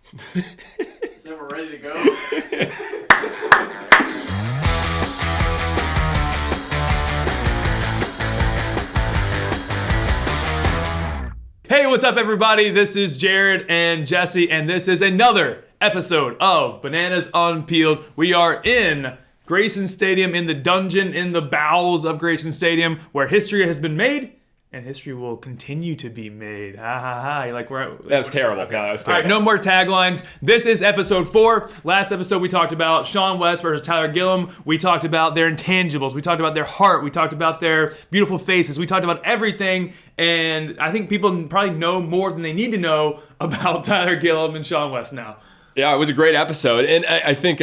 So we're ready to go? Hey, what's up, everybody? This is Jared and Jesse, and this is another episode of Bananas Unpeeled. We are in Grayson Stadium, in the dungeon, in the bowels of Grayson Stadium, where history has been made, and history will continue to be made. Ha ha ha. That was terrible. Okay. That was terrible. All right, no more taglines. This is episode 4. Last episode, we talked about Sean West versus Tyler Gillum. We talked about their intangibles. We talked about their heart. We talked about their beautiful faces. We talked about everything, and I think people probably know more than they need to know about Tyler Gillum and Sean West now. Yeah, it was a great episode, and I think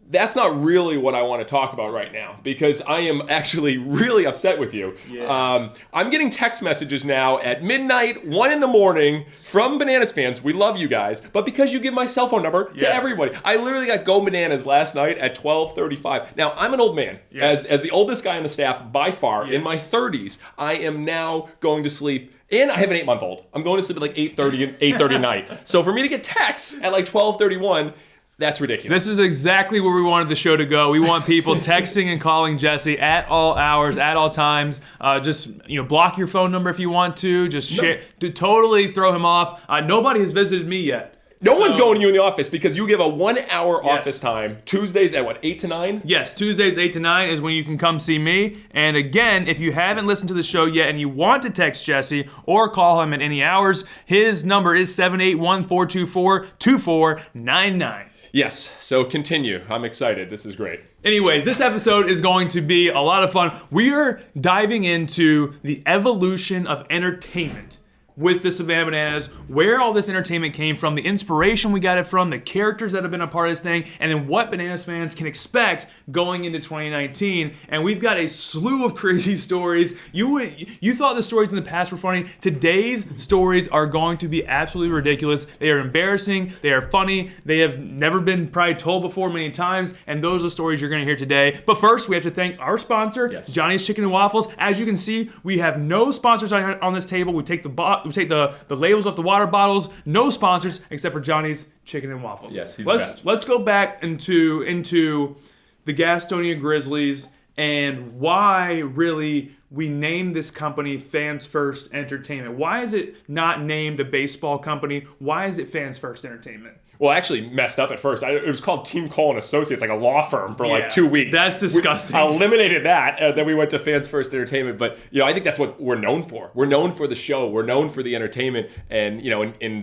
that's not really what I want to talk about right now, because I am actually really upset with you. Yes. I'm getting text messages now at midnight, 1 in the morning from Bananas fans. We love you guys, but because you give my cell phone number to everybody. I literally got Go Bananas last night at 12:35. Now, I'm an old man. Yes. As the oldest guy on the staff by far, in my 30s, I am now going to sleep. And I have an 8-month-old. I'm going to sleep at like 8:30 and 8:30 night. So for me to get texts at like 12:31, that's ridiculous. This is exactly where we wanted the show to go. We want people texting and calling Jesse at all hours, at all times. Just block your phone number if you want to. Just share, to totally throw him off. Nobody has visited me yet. No one's going to you in the office because you give a 1-hour office time. Tuesdays at what, 8 to 9? Yes, Tuesdays 8 to 9 is when you can come see me. And again, if you haven't listened to the show yet and you want to text Jesse or call him at any hours, his number is 781-424-2499. Yes, so continue. I'm excited. This is great. Anyways, this episode is going to be a lot of fun. We are diving into the evolution of entertainment with the Savannah Bananas, where all this entertainment came from, the inspiration we got it from, the characters that have been a part of this thing, and then what Bananas fans can expect going into 2019. And we've got a slew of crazy stories. You thought the stories in the past were funny. Today's stories are going to be absolutely ridiculous. They are embarrassing. They are funny. They have never been probably told before many times, and those are the stories you're going to hear today. But first, we have to thank our sponsor, Johnny's Chicken and Waffles. As you can see, we have no sponsors on this table. We take the labels off the water bottles. No sponsors except for Johnny's Chicken and Waffles. Yes, he's the best. Let's go back into the Gastonia Grizzlies and why really we named this company Fans First Entertainment. Why is it not named a baseball company? Why is it Fans First Entertainment? Well, I actually messed up at first. It was called Team Cole and Associates, like a law firm for like 2 weeks. That's disgusting. I eliminated that, and then we went to Fans First Entertainment. But I think that's what we're known for. We're known for the show. We're known for the entertainment. And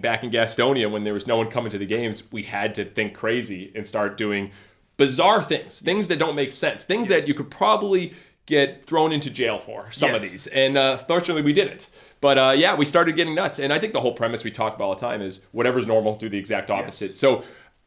back in Gastonia, when there was no one coming to the games, we had to think crazy and start doing bizarre things that don't make sense, things that you could probably get thrown into jail for. Some of these, and fortunately, we didn't. But we started getting nuts. And I think the whole premise we talk about all the time is whatever's normal, do the exact opposite. Yes. So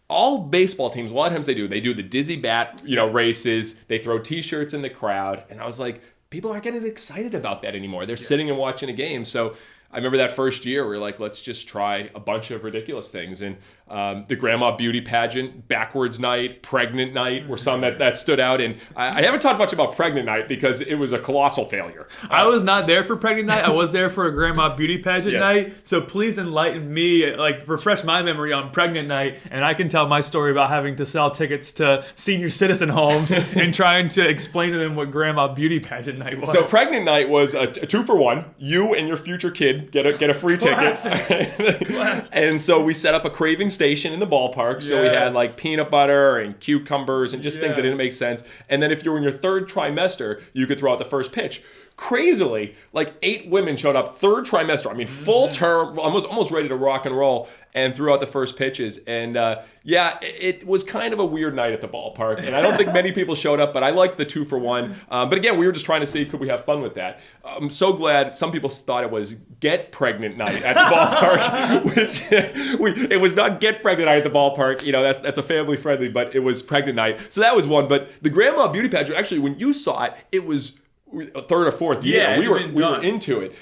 all baseball teams, a lot of times they do the dizzy bat, races. They throw T-shirts in the crowd. And I was like, people aren't getting excited about that anymore. They're sitting and watching a game. So I remember that first year, we were like, let's just try a bunch of ridiculous things. And the grandma beauty pageant, backwards night, pregnant night were some that stood out. And I haven't talked much about pregnant night because it was a colossal failure. I was not there for pregnant night. I was there for a grandma beauty pageant night. So please enlighten me, refresh my memory on pregnant night. And I can tell my story about having to sell tickets to senior citizen homes and trying to explain to them what grandma beauty pageant night was. So pregnant night was a 2-for-1. You and your future kid get a free ticket. Classic. And so we set up a craving station in the ballpark. So we had like peanut butter and cucumbers and just things that didn't make sense. And then if you were in your third trimester, you could throw out the first pitch. Crazily, like 8 women showed up third trimester. I mean, full term, almost ready to rock and roll, and threw out the first pitches. And it was kind of a weird night at the ballpark. And I don't think many people showed up, but I liked the 2-for-1. But again, we were just trying to see, could we have fun with that? I'm so glad some people thought it was get pregnant night at the ballpark, which it was not get pregnant night at the ballpark. That's a family friendly, but it was pregnant night. So that was one. But the grandma beauty pageant, actually, when you saw it, it was a third or fourth year. We were into it.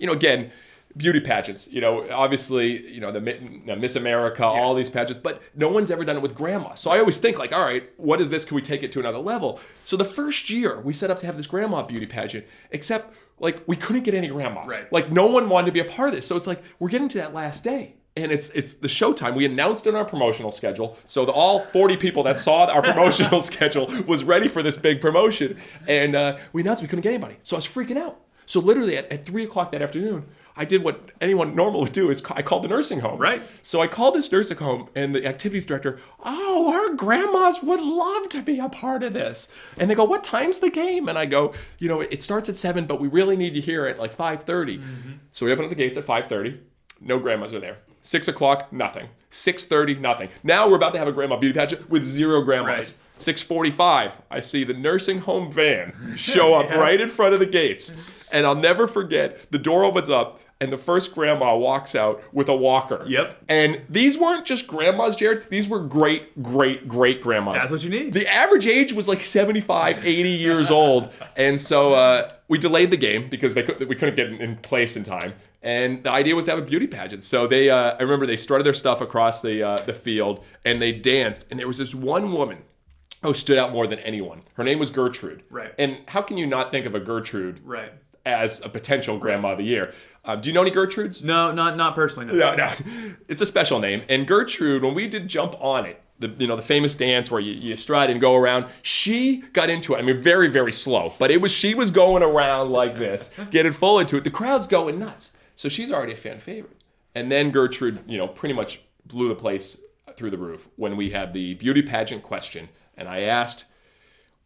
Again, beauty pageants, obviously, the Miss America, all these pageants, but no one's ever done it with grandma. So I always think all right, what is this? Can we take it to another level? So the first year we set up to have this grandma beauty pageant, except we couldn't get any grandmas. Right. No one wanted to be a part of this. So it's we're getting to that last day. And it's the showtime. We announced in our promotional schedule, so all 40 people that saw our promotional schedule was ready for this big promotion. And we announced we couldn't get anybody, so I was freaking out. So literally at 3 o'clock that afternoon, I did what anyone normal would do, is I called the nursing home. Right. So I called this nursing home, and the activities director, our grandmas would love to be a part of this. And they go, what time's the game? And I go, it starts at 7, but we really need you here at like 5:30. Mm-hmm. So we open up the gates at 5:30. No grandmas are there. 6 o'clock, nothing. 6:30, nothing. Now we're about to have a grandma beauty pageant with 0 grandmas. Right. 6:45, I see the nursing home van show up right in front of the gates. And I'll never forget, the door opens up and the first grandma walks out with a walker. Yep. And these weren't just grandmas, Jared. These were great grandmas. That's what you need. The average age was like 75, 80 years old. And so we delayed the game because we couldn't get in place in time. And the idea was to have a beauty pageant. So I remember they strutted their stuff across the field and they danced. And there was this one woman who stood out more than anyone. Her name was Gertrude. Right. And how can you not think of a Gertrude Right. as a potential grandma of the year? Do you know any Gertrudes? No, not personally. No. It's a special name. And Gertrude, when we did Jump On It, the famous dance where you stride and go around, she got into it. I mean, very, very slow. But she was going around like this, getting full into it. The crowd's going nuts. So she's already a fan favorite. And then Gertrude, pretty much blew the place through the roof when we had the beauty pageant question. And I asked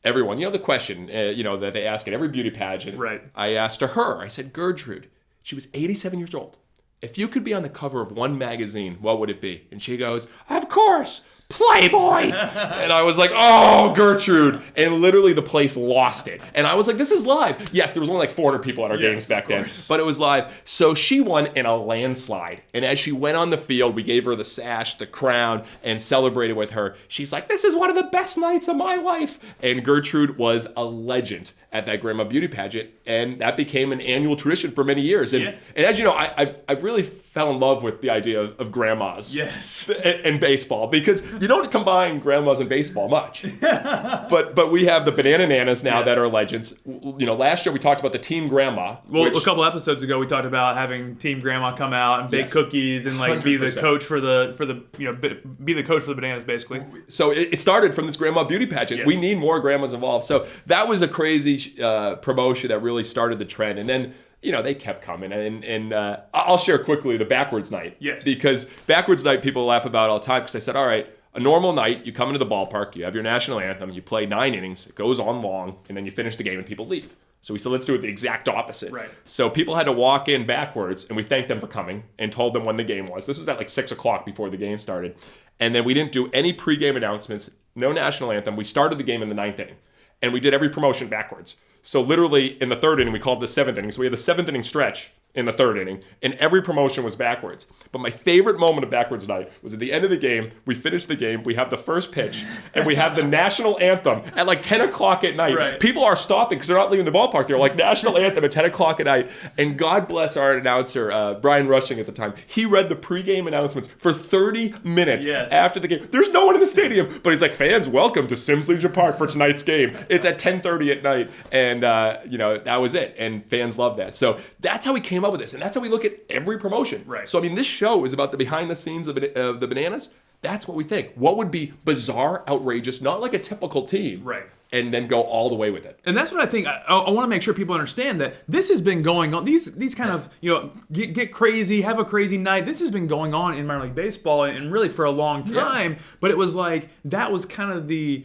everyone, the question, that they ask at every beauty pageant. Right. I asked to her, I said, Gertrude, she was 87 years old. If you could be on the cover of one magazine, what would it be? And she goes, of course, Playboy. And I was like, oh, Gertrude. And literally the place lost it. And I was like, this is live. Yes, there was only like 400 people at our games back then, but it was live. So she won in a landslide. And as she went on the field, we gave her the sash, the crown, and celebrated with her. She's like, this is one of the best nights of my life. And Gertrude was a legend at that Grandma Beauty Pageant. And that became an annual tradition for many years. And as you know, I've really fell in love with the idea of grandmas. Yes. And baseball, because you don't combine grandmas and baseball much. but we have the Banana Nanas now that are legends. Last year we talked about the Team Grandma. Well, a couple episodes ago we talked about having Team Grandma come out and bake cookies and like 100%. be the coach for the coach for the bananas basically. So it started from this Grandma Beauty Pageant. Yes. We need more grandmas involved. So that was a crazy promotion that really started the trend. And then they kept coming. And I'll share quickly the backwards night. Yes. Because backwards night people laugh about all the time because I said, all right, a normal night, you come into the ballpark, you have your national anthem, you play 9 innings, it goes on long, and then you finish the game and people leave. So we said, let's do it the exact opposite. Right. So people had to walk in backwards, and we thanked them for coming and told them when the game was. This was at like 6 o'clock before the game started. And then we didn't do any pregame announcements, no national anthem. We started the game in the 9th inning, and we did every promotion backwards. So literally in the 3rd inning, we called it the 7th inning. So we had the 7th inning stretch in the 3rd inning, and every promotion was backwards. But my favorite moment of backwards night was at the end of the game. We finished the game, we have the first pitch, and we have the national anthem at like 10 o'clock at night. Right. People are stopping because they're not leaving the ballpark. They're like, national anthem at 10 o'clock at night. And God bless our announcer, Brian Rushing at the time. He read the pregame announcements for 30 minutes after the game. There's no one in the stadium, but he's like, fans, welcome to Sims Leisure Park for tonight's game. It's at 10:30 at night. And, that was it. And fans love that. So that's how we came up with this. And that's how we look at every promotion. Right. So, I mean, this show is about the behind the scenes of the Bananas. That's what we think. What would be bizarre, outrageous, not like a typical team. Right. And then go all the way with it. And that's what I think. I want to make sure people understand that this has been going on. These kind of, get crazy, have a crazy night. This has been going on in minor league baseball and really for a long time. Yeah. But it was like, that was kind of the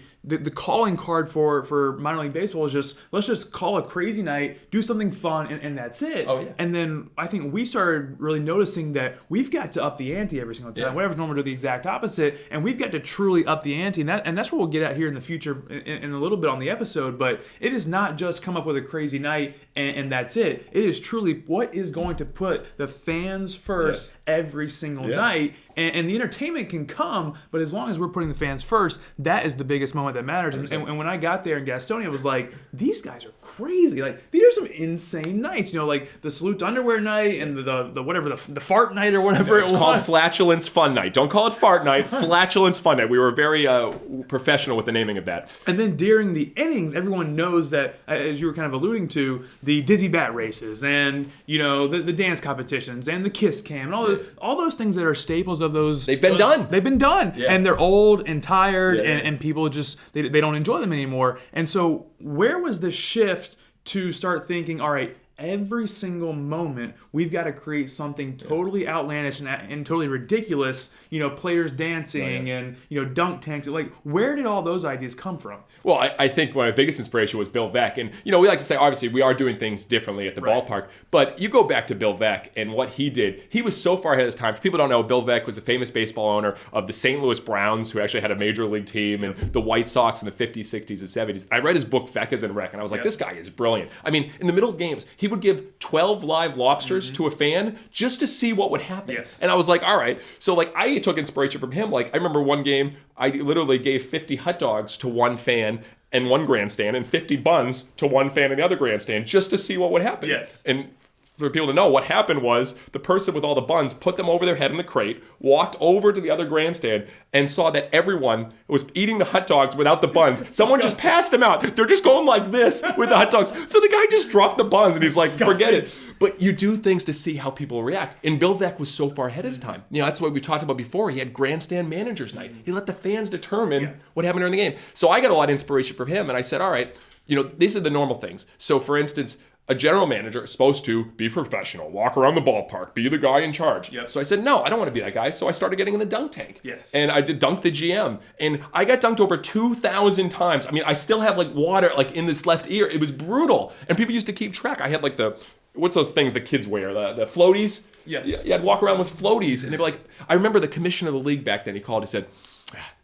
calling card for minor league baseball is just, let's just call a crazy night, do something fun, and that's it. Oh, yeah. And then I think we started really noticing that we've got to up the ante every single time. Yeah. Whatever's normal, do the exact opposite. And we've got to truly up the ante. And that's what we'll get at here in the future in a little bit on the episode. But it is not just come up with a crazy night and that's it. It is truly what is going to put the fans first every single night. And the entertainment can come, but as long as we're putting the fans first, that is the biggest moment that matters. And when I got there in Gastonia, I was like, these guys are crazy. Like, these are some insane nights. Like the Salute to Underwear night and the whatever, the fart night or whatever it was. It's called Flatulence Fun Night. Don't call it Fart Night. Flatulence Fun Night. We were very professional with the naming of that. And then during during the innings, everyone knows that, as you were kind of alluding to, the dizzy bat races and the dance competitions and the kiss cam and all those things that are staples of those. They've been done. They've been done, and they're old and tired, Yeah. and people just they don't enjoy them anymore. And so, where was the shift to start thinking, all right, every single moment we've got to create something totally outlandish and totally ridiculous, players dancing and dunk tanks. Like, where did all those ideas come from? Well, I think my biggest inspiration was Bill Veeck. And, we like to say, obviously, we are doing things differently at the ballpark. But you go back to Bill Veeck and what he did. He was so far ahead of his time. For people who don't know, Bill Veeck was the famous baseball owner of the St. Louis Browns, who actually had a major league team, and the White Sox in the 50s, 60s, and 70s. I read his book, Veeck as in Wreck, and I was like, this guy is brilliant. I mean, in the middle of games, he would give 12 live lobsters to a fan just to see what would happen. Yes. And I was like, all right. So, I took inspiration from him. I remember one game, I literally gave 50 hot dogs to one fan and one grandstand and 50 buns to one fan in the other grandstand just to see what would happen. Yes. And for people to know, what happened was the person with all the buns put them over their head in the crate, walked over to the other grandstand, and saw that everyone was eating the hot dogs without the buns. Someone just passed them out. They're just going like this with the hot dogs. So the guy just dropped the buns, and he's like, forget it. But you do things to see how people react. And Bill Veeck was so far ahead of his time. That's what we talked about before. He had grandstand managers night. He let the fans determine what happened during the game. So I got a lot of inspiration from him, and I said, all right, these are the normal things. So for instance, a general manager is supposed to be professional, walk around the ballpark, be the guy in charge. Yep. So I said, no, I don't want to be that guy. So I started getting in the dunk tank. Yes. And I did dunk the GM. And I got dunked over 2,000 times. I mean, I still have water in this left ear. It was brutal. And people used to keep track. I had what's those things the kids wear? The floaties? Yes. Yeah, I'd walk around with floaties. And they'd be like, I remember the commissioner of the league back then, he called, he said,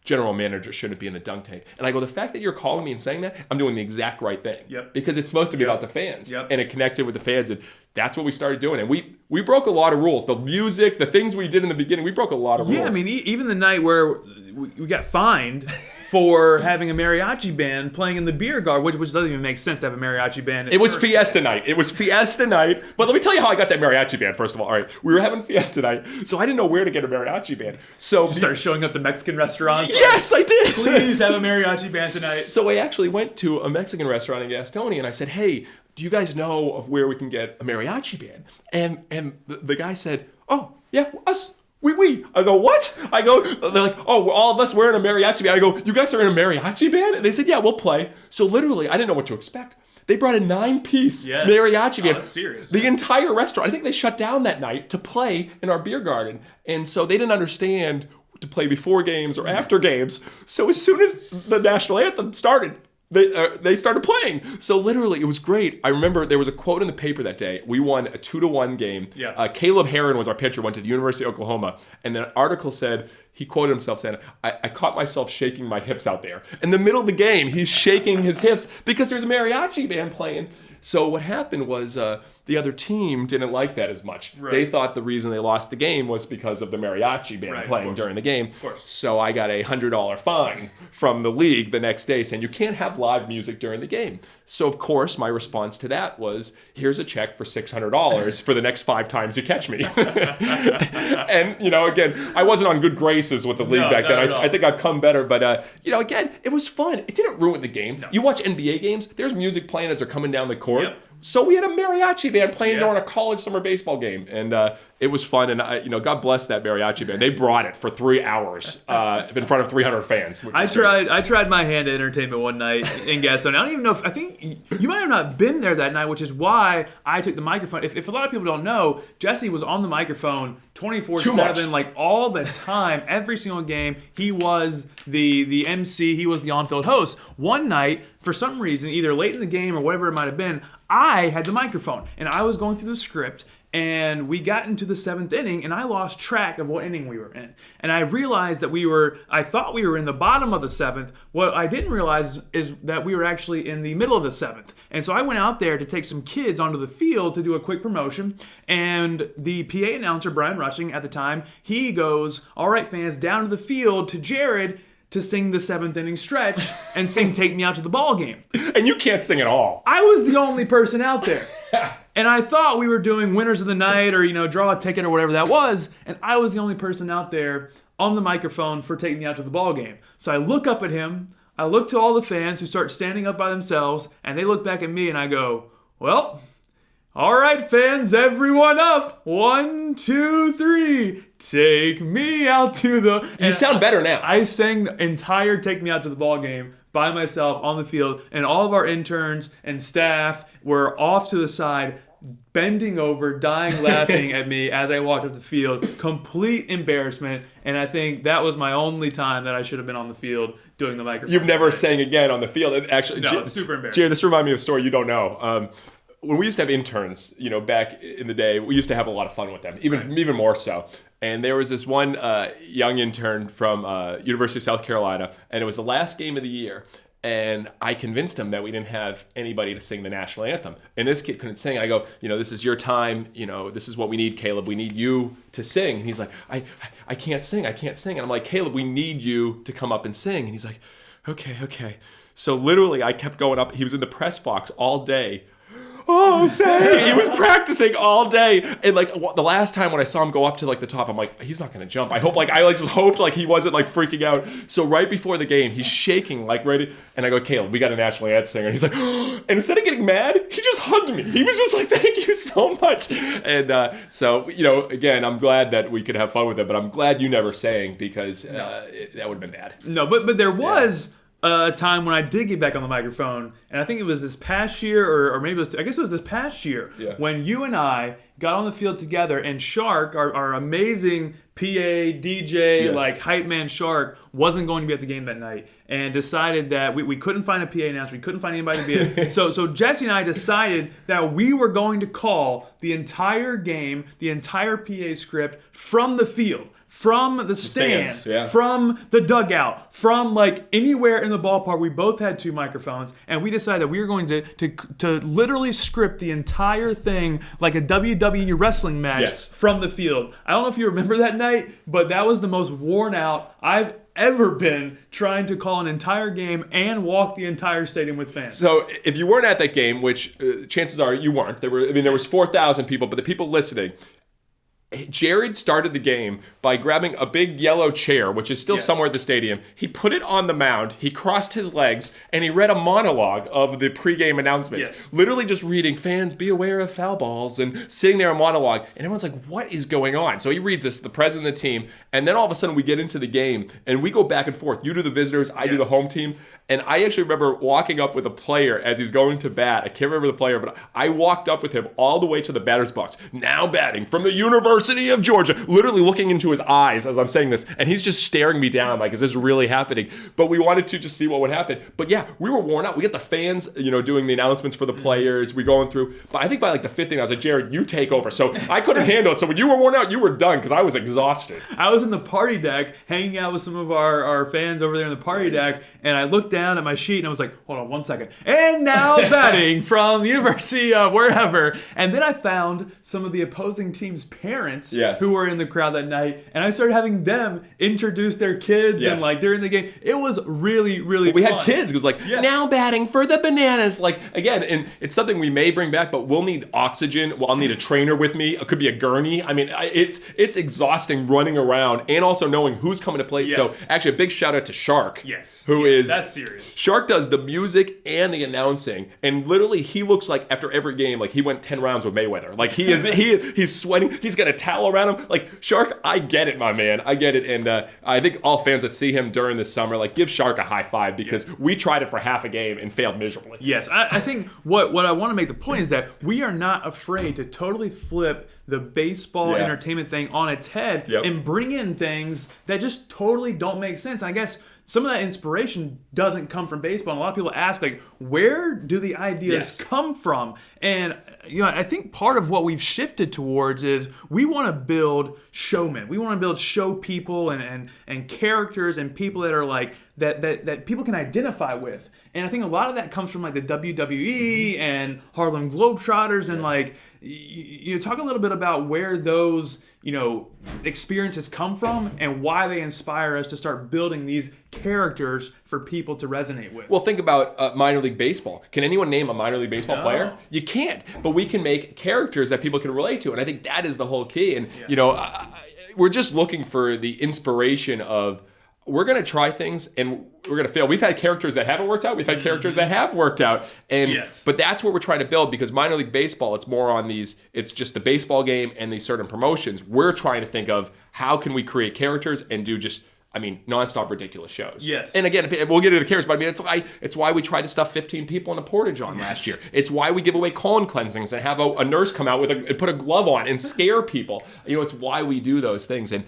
general manager shouldn't be in a dunk tank. And I go, the fact that you're calling me and saying that, I'm doing the exact right thing. Yep. Because it's supposed to be about the fans. Yep. And it connected with the fans. And that's what we started doing. And we broke a lot of rules. The music, the things we did in the beginning, we broke a lot of rules. Yeah, I mean, even the night where we got fined for having a mariachi band playing in the beer garden, which doesn't even make sense to have a mariachi band. It was Fiesta night. It was Fiesta night. But let me tell you how I got that mariachi band, first of all. All right, we were having Fiesta night, so I didn't know where to get a mariachi band. So you started showing up to Mexican restaurants. Yes, I did. Please have a mariachi band tonight. So I actually went to a Mexican restaurant in Gastonia, and I said, hey, do you guys know of where we can get a mariachi band? And the guy said, oh, yeah, us. We. I go, what? I go, they're like, oh, all of us, we're in a mariachi band. I go, you guys are in a mariachi band? And they said, yeah, we'll play. So literally, I didn't know what to expect. They brought a 9-piece mariachi band. That's serious. The entire restaurant. I think they shut down that night to play in our beer garden. And so they didn't understand to play before games or after games. So as soon as the national anthem started, they started playing. So literally, it was great. I remember there was a quote in the paper that day. We won a 2-1 game. Yeah. Caleb Herron was our pitcher, went to the University of Oklahoma. And the article said, he quoted himself saying, I caught myself shaking my hips out there. In the middle of the game, he's shaking his hips because there's a mariachi band playing. So what happened was the other team didn't like that as much. Right. They thought the reason they lost the game was because of the mariachi band playing during the game. Of course. So I got a $100 fine from the league the next day saying you can't have live music during the game. So of course my response to that was, here's a check for $600 for the next 5 times you catch me. And again, I wasn't on good graces with the league back then. I think I've come better, but again, it was fun. It didn't ruin the game. No. You watch NBA games, there's music playing as they're coming down the court. Yep. So we had a mariachi band playing during a college summer baseball game, and it was fun. And God bless that mariachi band. They brought it for 3 hours in front of 300 fans. I tried my hand at entertainment one night in Gastonia. I don't even know I think you might have not been there that night, which is why I took the microphone. If a lot of people don't know, Jesse was on the microphone 24/7, all the time, every single game. He was the MC. He was the on-field host. One night, for some reason, either late in the game or whatever it might have been, I had the microphone, and I was going through the script, and we got into the 7th inning, and I lost track of what inning we were in. And I realized that I thought we were in the bottom of the 7th. What I didn't realize is that we were actually in the middle of the 7th. And so I went out there to take some kids onto the field to do a quick promotion, and the PA announcer, Brian Rushing, at the time, he goes, all right, fans, down to the field to Jared to sing the 7th inning stretch and sing Take Me Out to the Ball Game. And you can't sing at all. I was the only person out there. And I thought we were doing winners of the night or, draw a ticket or whatever that was. And I was the only person out there on the microphone for Take Me Out to the Ball Game. So I look up at him. I look to all the fans who start standing up by themselves, and they look back at me, and I go, well, all right, fans, everyone up. 1, 2, 3. Take me out to the... You sound better now. I sang the entire Take Me Out to the Ball game by myself on the field, and all of our interns and staff were off to the side, bending over, dying laughing at me as I walked up the field. Complete embarrassment, and I think that was my only time that I should have been on the field doing the microphone. You've never sang again on the field. And actually, no, it's super embarrassing. Jared, this reminds me of a story you don't know. When we used to have interns, back in the day, we used to have a lot of fun with them, even more so. And there was this one young intern from University of South Carolina, and it was the last game of the year. And I convinced him that we didn't have anybody to sing the national anthem. And this kid couldn't sing. And I go, this is your time. This is what we need, Caleb. We need you to sing. And he's like, I can't sing. I can't sing. And I'm like, Caleb, we need you to come up and sing. And he's like, okay. So literally, I kept going up. He was in the press box all day. Oh, say he was practicing all day, and the last time when I saw him go up to the top, I'm like, he's not gonna jump. I just hoped he wasn't freaking out. So right before the game, he's shaking ready, and I go, Caleb, we got a national anthem singer. And he's like, and instead of getting mad, he just hugged me. He was just like, thank you so much. And so again, I'm glad that we could have fun with it, but I'm glad you never sang because that would have been bad. No, but there was. A time when I did get back on the microphone, and I think it was this past year, or maybe I guess it was this past year, when you and I got on the field together, and Shark, our amazing PA, DJ, hype man Shark, wasn't going to be at the game that night, and decided that we couldn't find a PA announcer, we couldn't find anybody to be it. So Jesse and I decided that we were going to call the entire game, the entire PA script from the field. From the stands, from the dugout, from anywhere in the ballpark. We both had 2 microphones, and we decided that we were going to literally script the entire thing like a WWE wrestling match from the field. I don't know if you remember that night, but that was the most worn out I've ever been trying to call an entire game and walk the entire stadium with fans. So if you weren't at that game, which chances are you weren't, there was 4,000 people, but the people listening, Jared started the game by grabbing a big yellow chair, which is still somewhere at the stadium. He put it on the mound, he crossed his legs, and he read a monologue of the pregame announcements. Literally just reading, fans, be aware of foul balls, and sitting there a monologue. And everyone's like, what is going on? So he reads this, the president of the team, and then all of a sudden we get into the game, and we go back and forth. You do the visitors, I do the home team. And I actually remember walking up with a player as he was going to bat. I can't remember the player, but I walked up with him all the way to the batter's box. Now batting from the University of Georgia, literally looking into his eyes as I'm saying this. And he's just staring me down like, is this really happening? But we wanted to just see what would happen. But yeah, we were worn out. We get the fans, doing the announcements for the players. We going through. But I think by the 5th inning, I was like, Jared, you take over. So I couldn't handle it. So when you were worn out, you were done because I was exhausted. I was in the party deck hanging out with some of our fans over there in the party deck. And I looked down at my sheet and I was like, hold on 1 second. And now batting from University of wherever. And then I found some of the opposing team's parents who were in the crowd that night. And I started having them introduce their kids and during the game. It was really, really we fun. Had kids. It was now batting for the Bananas. Again, and it's something we may bring back, but we'll need oxygen. I'll need a trainer with me. It could be a gurney. I mean, it's exhausting running around and also knowing who's coming to play. So actually a big shout out to Shark. Who is that's serious. Shark does the music and the announcing, and literally he looks like after every game he went 10 rounds with Mayweather. He's sweating. He's got a towel around him. Shark, I get it, my man. I get it, and I think all fans that see him during the summer give Shark a high five because we tried it for half a game and failed miserably. Yes, I think what I want to make the point is that we are not afraid to totally flip the baseball entertainment thing on its head and bring in things that just totally don't make sense. I guess some of that inspiration doesn't come from baseball. And a lot of people ask, where do the ideas come from? And, I think part of what we've shifted towards is we want to build showmen. We want to build show people and characters and people that are that people can identify with. And I think a lot of that comes from the WWE and Harlem Globetrotters and you talk a little bit about where those experiences come from and why they inspire us to start building these characters for people to resonate with. Well, think about minor league baseball. Can anyone name a minor league baseball player? You can't. But we can make characters that people can relate to, and I think that is the whole key. And we're just looking for the inspiration of we're going to try things and we're going to fail. We've had characters that haven't worked out. We've had characters that have worked out. But that's what we're trying to build, because minor league baseball, it's more on it's just the baseball game and these certain promotions. We're trying to think of how can we create characters and do nonstop ridiculous shows. Yes. And again, we'll get into the characters, but it's why we tried to stuff 15 people in a porta-john last year. It's why we give away colon cleansings and have a nurse come out and put a glove on and scare people. It's why we do those things. And,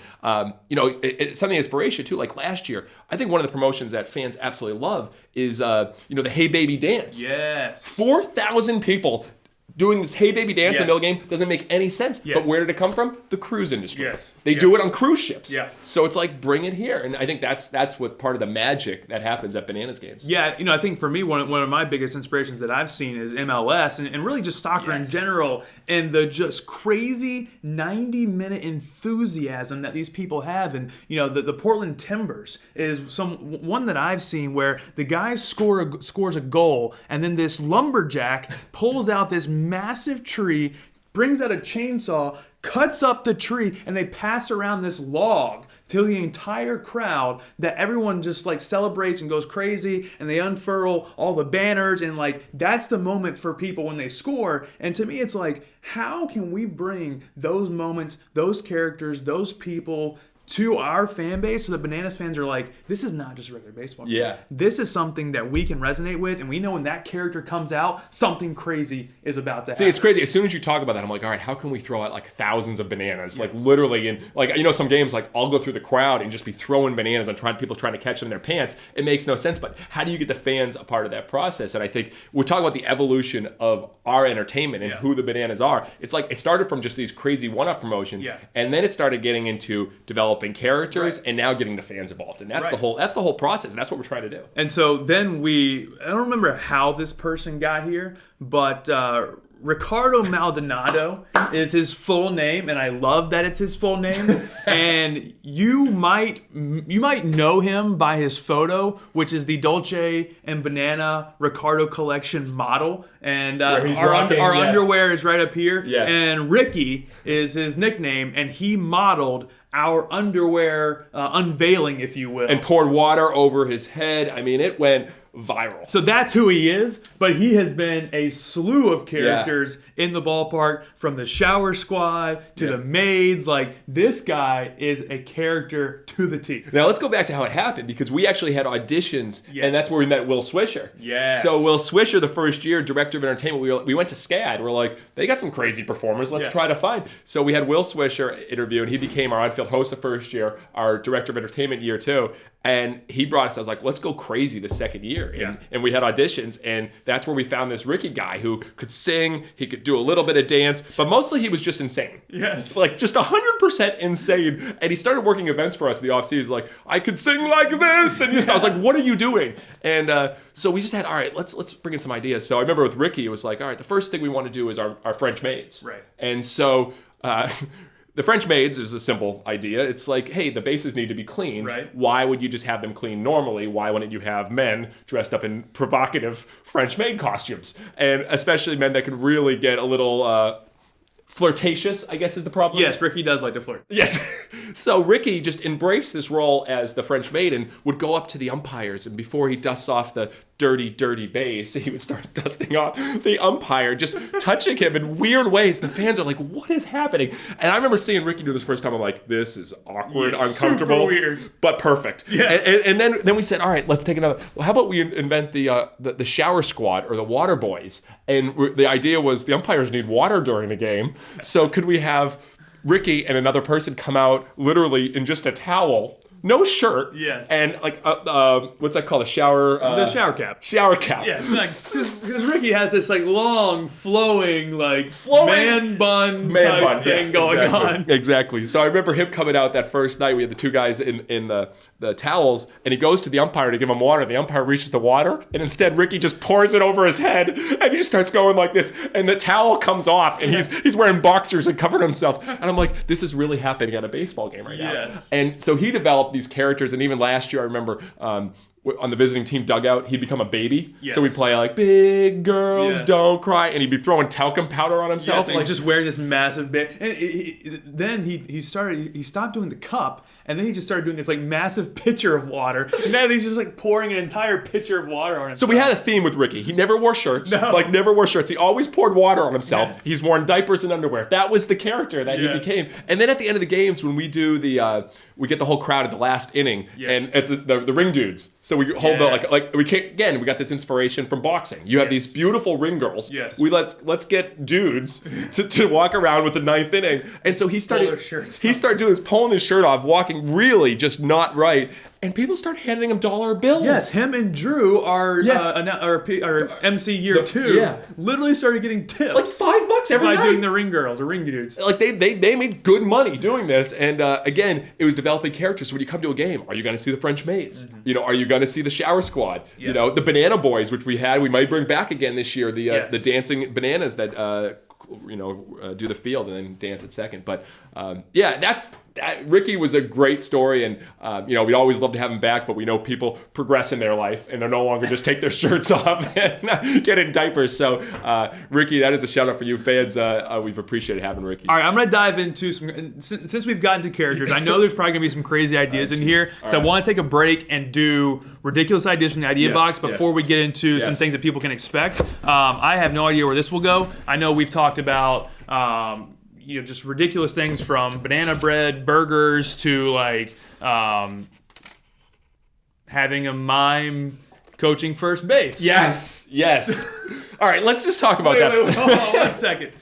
it's something inspiration too. Like last year, I think one of the promotions that fans absolutely love is, the Hey Baby Dance. Yes. 4,000 people doing this Hey Baby Dance in the middle game doesn't make any sense. Yes. But where did it come from? The cruise industry. Yes. They do it on cruise ships. Yeah. So it's like, bring it here. And I think that's what part of the magic that happens at Bananas games. Yeah, I think for me, one of my biggest inspirations that I've seen is MLS and really just soccer in general, and the just crazy 90-minute enthusiasm that these people have. And, the Portland Timbers is one that I've seen where the guy scores a goal, and then this lumberjack pulls out this massive tree, brings out a chainsaw, cuts up the tree, and they pass around this log to the entire crowd, that everyone just celebrates and goes crazy, and they unfurl all the banners, and that's the moment for people when they score. And to me, it's how can we bring those moments, those characters, those people to our fan base, so the Bananas fans are this is not just a regular baseball game. Yeah. This is something that we can resonate with, and we know when that character comes out, something crazy is about to happen. See, it's crazy. As soon as you talk about that, I'm like, all right, how can we throw out thousands of bananas? Literally, and some games, I'll go through the crowd and just be throwing bananas and people trying to catch them in their pants. It makes no sense, but how do you get the fans a part of that process? And I think we're talking about the evolution of our entertainment and who the Bananas are. It's it started from just these crazy one-off promotions, and then it started getting into developing characters and now getting the fans involved. And that's the whole process. And that's what we're trying to do. And so then I don't remember how this person got here, but Ricardo Maldonado is his full name, and I love that it's his full name. And you might know him by his photo, which is the Dolce and Banana Ricardo collection model. And our underwear is right up here. Yes. And Ricky is his nickname, and he modeled our underwear unveiling, if you will. And poured water over his head. I mean, it went viral. So that's who he is, but he has been a slew of characters in the ballpark, from the shower squad to the maids. This guy is a character to the T. Now let's go back to how it happened, because we actually had auditions, and that's where we met Will Swisher. Yes. So Will Swisher, the first year, director of entertainment, we went to SCAD. We're they got some crazy performers. Let's try to find. So we had Will Swisher interview, and he became our on-field host the first year, our director of entertainment year 2. And he brought us, I was let's go crazy the second year. And we had auditions, and that's where we found this Ricky guy who could sing, he could do a little bit of dance, but mostly he was just insane. Yes. Just 100% insane. And he started working events for us in the off-season. I could sing like this. And I was what are you doing? And so we just had, all right, let's bring in some ideas. So I remember with Ricky, it was all right, the first thing we want to do is our French maids. Right. And so the French maids is a simple idea. It's hey, the bases need to be cleaned. Right. Why would you just have them cleaned normally? Why wouldn't you have men dressed up in provocative French maid costumes? And especially men that can really get a little flirtatious, I guess is the problem. Yes, Ricky does like to flirt. Yes. So Ricky just embraced this role as the French maid and would go up to the umpires, and before he dusts off the dirty base, he would start dusting off the umpire, just touching him in weird ways. The fans are what is happening? And I remember seeing Ricky do this first time. I'm this is awkward, uncomfortable, super weird, but perfect. Yes. And then we said, all right, let's take another. Well, how about we invent the shower squad or the water boys? And the idea was the umpires need water during the game, so could we have Ricky and another person come out literally in just a towel, no shirt, and what's that called? The shower cap. Shower cap. Yeah, because Ricky has this long, flowing man bun thing going on. Exactly. So I remember him coming out that first night. We had the two guys in the towels, and he goes to the umpire to give him water. The umpire reaches the water, and instead Ricky just pours it over his head, and he just starts going like this, and the towel comes off, and he's wearing boxers and covered himself. And I'm this is really happening at a baseball game right now. Yes. And so he developed these characters, and even last year I remember on the visiting team dugout, he'd become a baby. Yes. So we'd play big girls don't cry, and he'd be throwing talcum powder on himself. Yes, just wearing this massive bit. And then he stopped doing the cup, and then he just started doing this like massive pitcher of water, and then he's just like pouring an entire pitcher of water on himself. So we had a theme with Ricky. He never wore shirts. No. Like never wore shirts. He always poured water on himself. Yes. He's worn diapers and underwear. That was the character that he became. And then at the end of the games, when we do we get the whole crowd at the last inning, and it's the ring dudes. So we hold the like we can't we got this inspiration from boxing. You have these beautiful ring girls. Yes. We let's get dudes to walk around with the ninth inning. And so he started doing this, pulling his shirt off, walking really just not right. And people start handing him dollar bills. Yes, him and Drew are MC year 2. Literally started getting tips like $5 every night by doing the ring girls or ring dudes. Like they made good money doing this, and again, it was developing characters. So when you come to a game, are you going to see the French maids? You know, are you going to see the shower squad? You know, the Banana Boys, which we might bring back again this year. The dancing bananas that do the field and then dance at second. But Ricky was a great story, and we'd always love to have him back, but we know people progress in their life and they're no longer just take their shirts off and get in diapers. So Ricky, that is a shout out for you fans. We've appreciated having Ricky. All right, I'm going to dive into some, since we've gotten to characters, I know there's probably going to be some crazy ideas in here, so I want to take a break and do ridiculous ideas from the idea box before we get into some things that people can expect. I have no idea where this will go. I know we've talked about just ridiculous things from banana bread burgers to like having a mime coaching first base. Yes. All right, let's just talk about that. Wait, hold on 1 second.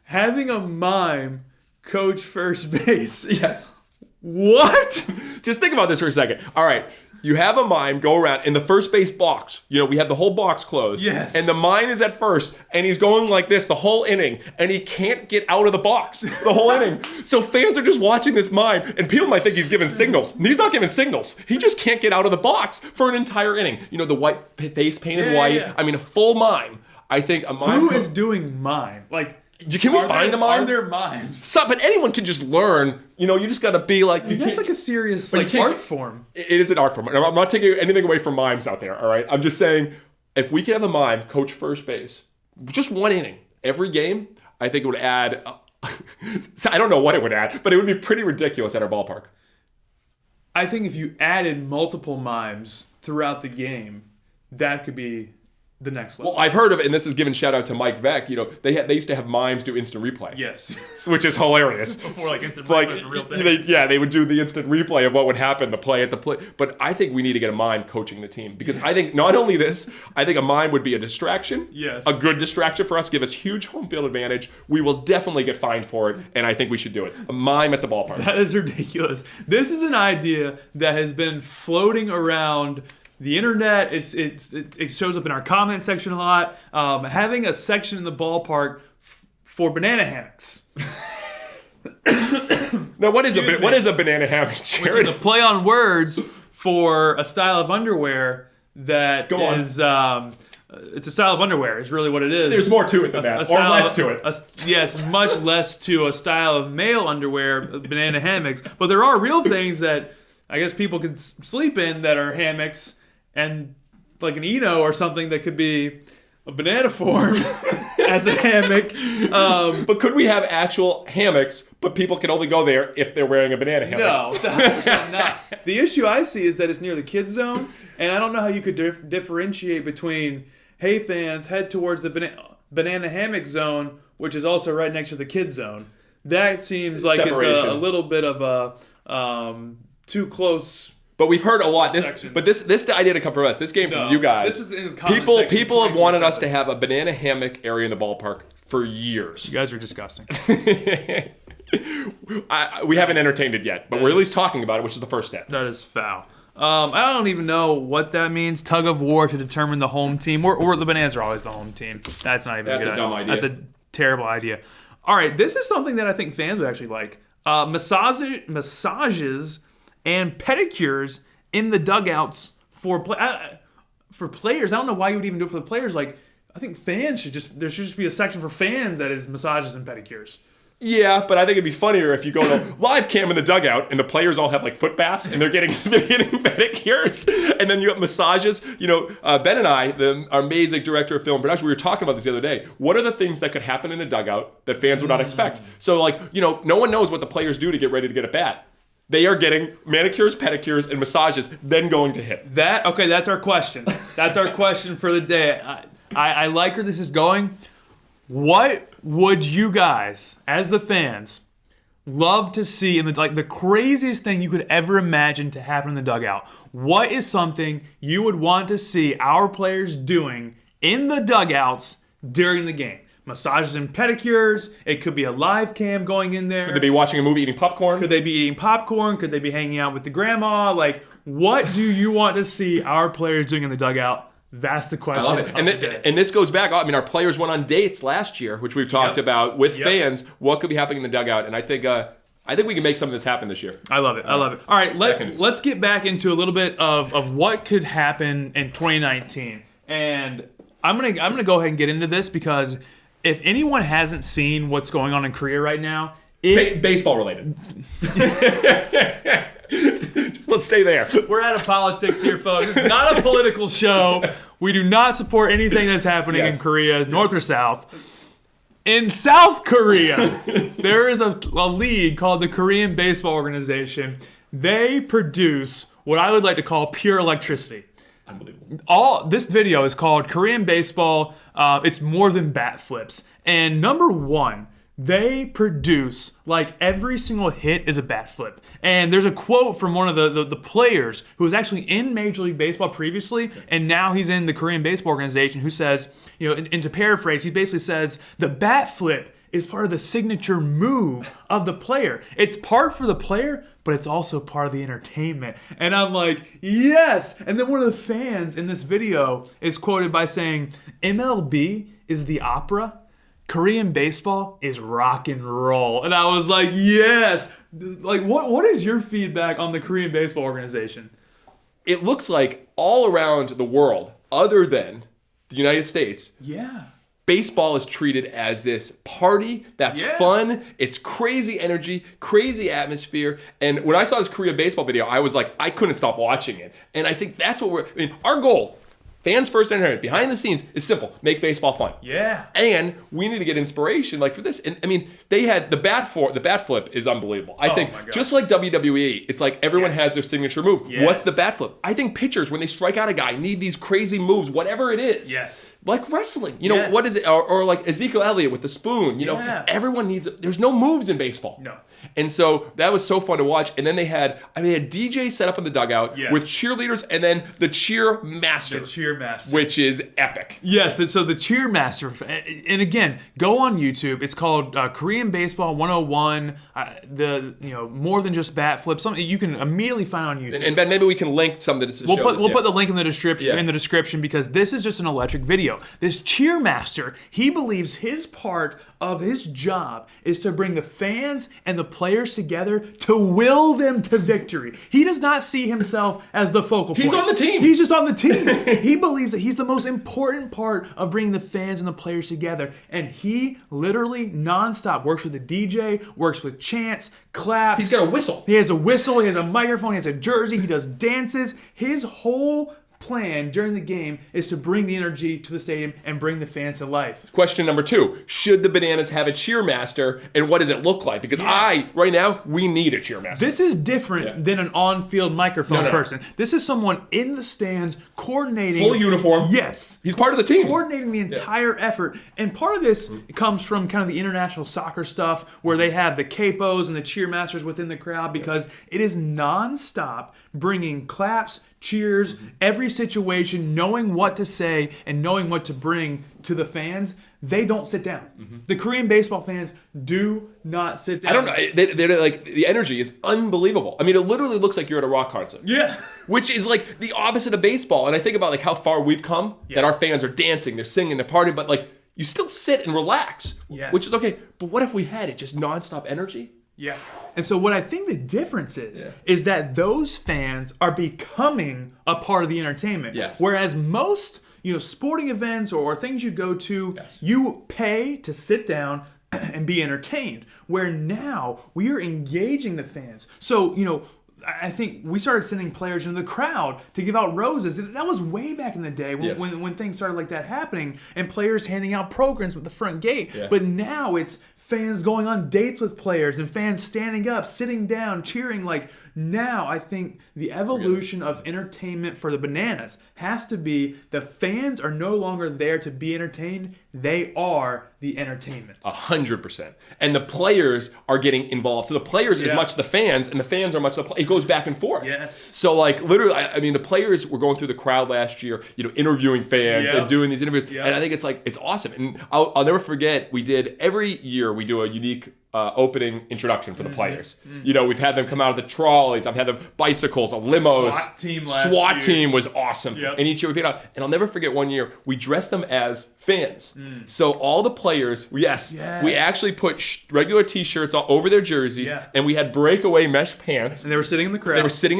Having a mime coach first base. Yes. What? Just think about this for a second. All right. You have a mime go around in the first base box. We have the whole box closed. Yes. And the mime is at first, and he's going like this the whole inning, and he can't get out of the box the whole inning. So fans are just watching this mime, and people might think he's giving signals. He's not giving signals. He just can't get out of the box for an entire inning. The white face painted white. Yeah. I mean, a full mime. I think a mime. Who is doing mime? Like, can we find a mime? Are there mimes? But anyone can just learn. You just got to be like. That's like a serious art form. It is an art form. I'm not taking anything away from mimes out there. All right. I'm just saying, if we could have a mime coach first base, just one inning every game, I think it would add. I don't know what it would add, but it would be pretty ridiculous at our ballpark. I think if you added multiple mimes throughout the game, that could be the next level. Well, I've heard of it, and this is giving shout out to Mike Veck. They used to have mimes do instant replay. Yes, which is hilarious. Before instant replay was a real thing. They would do the instant replay of what would happen, the play at the play. But I think we need to get a mime coaching the team, because I think not only this, I think a mime would be a distraction. Yes, a good distraction for us, give us huge home field advantage. We will definitely get fined for it, and I think we should do it. A mime at the ballpark. That is ridiculous. This is an idea that has been floating around the internet. It shows up in our comment section a lot. Having a section in the ballpark for banana hammocks. Now, what is a banana hammock, Jared? Which is a play on words for a style of underwear that is. It's a style of underwear. Is really what it is. There's more to it than that, or less to it. Yes, much less to a style of male underwear, banana hammocks. But there are real things that I guess people can sleep in that are hammocks. And like an Eno or something that could be a banana form as a hammock. But could we have actual hammocks, but people can only go there if they're wearing a banana hammock? No, 100% not. The issue I see is that it's near the kids zone, and I don't know how you could differentiate between, hey fans, head towards the banana hammock zone, which is also right next to the kids zone. That seems like it's a little bit of a too close. But we've heard a lot. This idea to come from us. This came from you guys. This is in the people have wanted us to have a banana hammock area in the ballpark for years. You guys are disgusting. We haven't entertained it yet, but we're at least talking about it, which is the first step. That is foul. I don't even know what that means. Tug of war to determine the home team, or the Bananas are always the home team. That's not even. That's a dumb idea. That's a terrible idea. All right, this is something that I think fans would actually like. Massages and pedicures in the dugouts for players. I don't know why you would even do it for the players. Like, I think fans there should just be a section for fans that is massages and pedicures. Yeah, but I think it'd be funnier if you go to live cam in the dugout and the players all have like foot baths and they're getting pedicures, and then you have massages. Ben and I, our amazing director of film production, we were talking about this the other day. What are the things that could happen in a dugout that fans would not expect? So no one knows what the players do to get ready to get a bat. They are getting manicures, pedicures, and massages, then going to hit. Okay, that's our question. That's our question for the day. I like where this is going. What would you guys, as the fans, love to see in the craziest thing you could ever imagine to happen in the dugout? What is something you would want to see our players doing in the dugouts during the game? Massages and pedicures. It could be a live cam going in there. Could they be watching a movie, eating popcorn? Could they be eating popcorn? Could they be hanging out with the grandma? Like, what do you want to see our players doing in the dugout? That's the question. I love it. And this goes back. I mean, our players went on dates last year, which we've talked about with fans. What could be happening in the dugout? And I think we can make some of this happen this year. I love it. All right, let's get back into a little bit of what could happen in 2019. And I'm gonna go ahead and get into this because if anyone hasn't seen what's going on in Korea right now, baseball related. Just let's stay there. We're out of politics here, folks. It's not a political show. We do not support anything that's happening in Korea, north or south. In South Korea, there is a league called the Korean Baseball Organization. They produce what I would like to call pure electricity. Unbelievable. This video is called Korean Baseball. It's more than bat flips. And number one, they produce, like, every single hit is a bat flip. And there's a quote from one of the players who was actually in Major League Baseball previously, and now he's in the Korean Baseball Organization, who says, and to paraphrase, he basically says, the bat flip is part of the signature move of the player. It's part for the player, but it's also part of the entertainment. And I'm like, yes! And then one of the fans in this video is quoted by saying, MLB is the opera, Korean baseball is rock and roll. And I was like, yes! Like, what is your feedback on the Korean Baseball Organization? It looks like all around the world, other than the United States, baseball is treated as this party that's fun. It's crazy energy, crazy atmosphere. And when I saw this Korea baseball video, I was like, I couldn't stop watching it. And I think that's what our goal, fans first entertainment, behind the scenes, is simple. Make baseball fun. Yeah. And we need to get inspiration for this. And I mean, they had the bat flip is unbelievable. I think just like WWE, it's like everyone has their signature move. Yes. What's the bat flip? I think pitchers, when they strike out a guy, need these crazy moves, whatever it is. Yes. Like wrestling. What is it? Or like Ezekiel Elliott with the spoon. Everyone needs it. There's no moves in baseball. No. And so that was so fun to watch. And then they had DJ set up in the dugout with cheerleaders and then the cheer master. Which is epic. Yes, so the cheer master. And again, go on YouTube. It's called Korean Baseball 101. More than just bat flips. Something you can immediately find on YouTube. And Ben, maybe we can link some of this. We'll put the link in the description because this is just an electric video. This cheer master, he believes his part of his job is to bring the fans and the players together to will them to victory. He does not see himself as the focal point. He's on the team. He's just on the team. He believes that he's the most important part of bringing the fans and the players together. And he literally nonstop works with the DJ, works with chants, claps. He's got a whistle. He has a whistle, he has a microphone, he has a jersey, he does dances. His whole plan during the game is to bring the energy to the stadium and bring the fans to life. Question number 2. Should the Bananas have a cheer master, and what does it look like? Because right now, we need a cheer master. This is different than an on-field microphone person. This is someone in the stands coordinating. Full uniform. Yes. He's part of the team. Coordinating the entire effort. And part of this comes from kind of the international soccer stuff where they have the capos and the cheer masters within the crowd because it is non-stop bringing claps, cheers, every situation, knowing what to say and knowing what to bring to the fans. They don't sit down. The Korean baseball fans do not sit down. I don't know. They're like, the energy is unbelievable. I mean, it literally looks like you're at a rock concert. Yeah. Which is like the opposite of baseball. And I think about like how far we've come, that our fans are dancing, they're singing, they're partying, but like you still sit and relax, which is okay. But what if we had it just nonstop energy? Yeah. And so what I think the difference is that those fans are becoming a part of the entertainment. Yes. Whereas most, sporting events or things you go to, you pay to sit down and be entertained. Where now we are engaging the fans. So, I think we started sending players into the crowd to give out roses. That was way back in the day when things started like that happening and players handing out programs at the front gate. Yeah. But now it's fans going on dates with players and fans standing up, sitting down, cheering. Like, now I think the evolution of entertainment for the Bananas has to be the fans are no longer there to be entertained. They are the entertainment. 100%. And the players are getting involved. So the players as much the fans, and the fans are much the players. It goes back and forth. Yes. So like literally, I mean, the players were going through the crowd last year, interviewing fans and doing these interviews. And I think it's awesome. And I'll never forget, we did every year we do a unique opening introduction for the players. We've had them come out of the trolleys. I've had them bicycles, limos. SWAT team was awesome. Yep. And each year we picked out. And I'll never forget one year we dressed them as fans. So all the players, we actually put regular T-shirts all over their jerseys, and we had breakaway mesh pants. And they were sitting in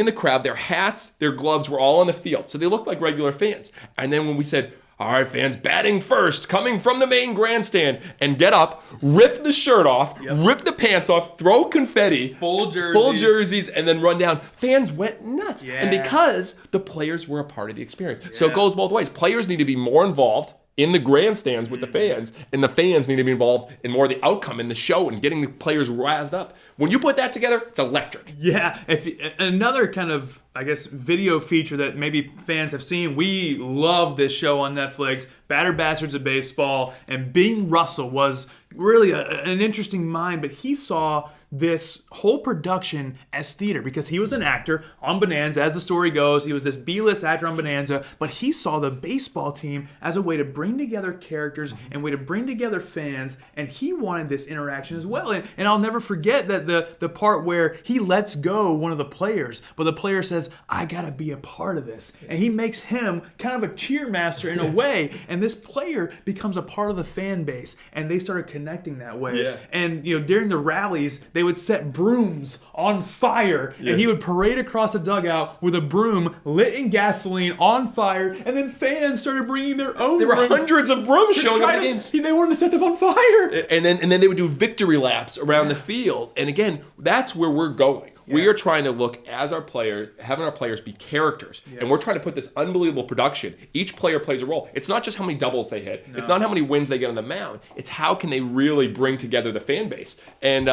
the crowd. Their hats, their gloves were all on the field, so they looked like regular fans. And then when we said, all right, fans, batting first, coming from the main grandstand, and get up, rip the shirt off, rip the pants off, throw confetti, full jerseys, and then run down. Fans went nuts. And because the players were a part of the experience. So it goes both ways. Players need to be more involved in the grandstands with the fans, and the fans need to be involved in more of the outcome in the show and getting the players razzed up. When you put that together, it's electric. Yeah. Another kind of, I guess, video feature that maybe fans have seen, we love this show on Netflix, Battered Bastards of Baseball, and Bing Russell was really an interesting mind, but he saw this whole production as theater because he was an actor on Bonanza. As the story goes, he was this B-list actor on Bonanza, but he saw the baseball team as a way to bring together characters and a way to bring together fans, and he wanted this interaction as well. And I'll never forget that the part where he lets go one of the players, but the player says, I gotta be a part of this. And he makes him kind of a cheermaster in a way, and this player becomes a part of the fan base, and they started connecting that way. Yeah. And during the rallies, they would set brooms on fire, and he would parade across the dugout with a broom lit in gasoline on fire, and then fans started bringing their own There were hundreds of brooms showing up in games. They wanted to set them on fire. And then they would do victory laps around the field. And again, that's where we're going. We are trying to look as our players, having our players be characters. And we're trying to put this unbelievable production. Each player plays a role. It's not just how many doubles they hit. No. It's not how many wins they get on the mound. It's how can they really bring together the fan base. And,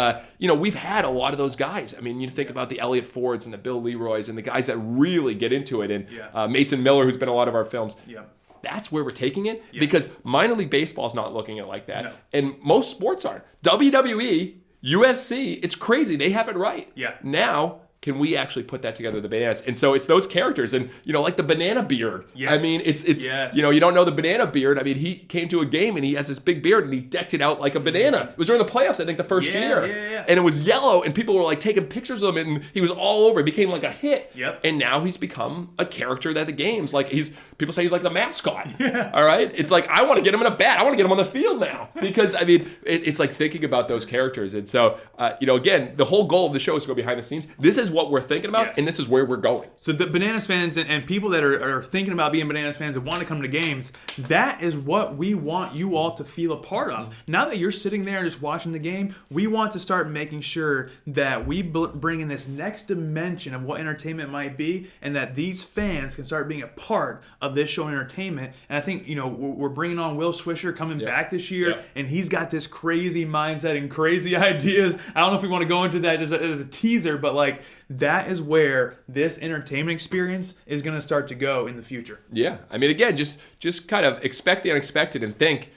we've had a lot of those guys. I mean, you think about the Elliott Fords and the Bill Leroys and the guys that really get into it. And Mason Miller, who's been in a lot of our films. Yeah. That's where we're taking it because minor league baseball is not looking at it like that. No. And most sports aren't. WWE, UFC, it's crazy. They have it right. Yeah. Now, can we actually put that together, the Bananas? And so it's those characters, and like the banana beard. Yes. I mean, it's you don't know the banana beard. I mean, he came to a game and he has this big beard and he decked it out like a banana. It was during the playoffs, I think, the first year. Yeah. And it was yellow, and people were like taking pictures of him, and he was all over. It became like a hit. Yep. And now he's become a character at the games. Like people say he's like the mascot. Yeah. All right. It's like I want to get him in a bat. I want to get him on the field now because I mean, it's like thinking about those characters. And so again, the whole goal of the show is to go behind the scenes. This is what we're thinking about. And this is where we're going. So the Bananas fans and people that are thinking about being Bananas fans and want to come to games, that is what we want you all to feel a part of. Now that you're sitting there and just watching the game, we want to start making sure that we bring in this next dimension of what entertainment might be, and that these fans can start being a part of this show entertainment. And I think, we're bringing on Will Swisher coming back this year, and he's got this crazy mindset and crazy ideas. I don't know if we want to go into that just as a teaser, but like that is where this entertainment experience is going to start to go in the future. Yeah. I mean, again, just kind of expect the unexpected and think,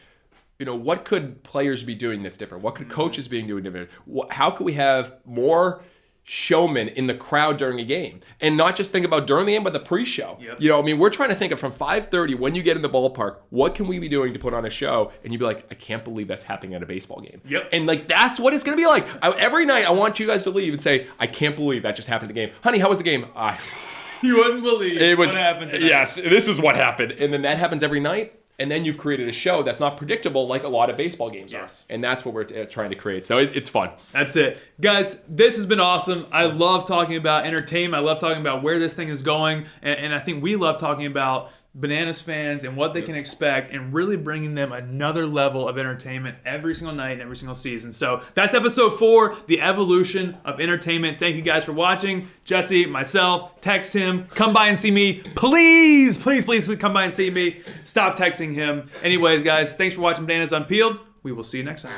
what could players be doing that's different? What could coaches be doing different? How could we have more showmen in the crowd during a game? And not just think about during the game, but the pre-show. Yep. We're trying to think of from 5:30 when you get in the ballpark, what can we be doing to put on a show? And you'd be like, I can't believe that's happening at a baseball game. Yep. And like, that's what it's going to be like. Every night, I want you guys to leave and say, I can't believe that just happened at the game. Honey, how was the game? You wouldn't believe what happened tonight. Yes, this is what happened. And then that happens every night. And then you've created a show that's not predictable like a lot of baseball games are. And that's what we're trying to create. So it's fun. That's it. Guys, this has been awesome. I love talking about entertainment. I love talking about where this thing is going. And I think we love talking about Bananas fans and what they can expect and really bringing them another level of entertainment every single night and every single season. So that's episode 4, the evolution of entertainment. Thank you guys for watching. Jesse, myself, text him. Come by and see me. Please come by and see me. Stop texting him. Anyways, guys, thanks for watching Bananas Unpeeled. We will see you next time.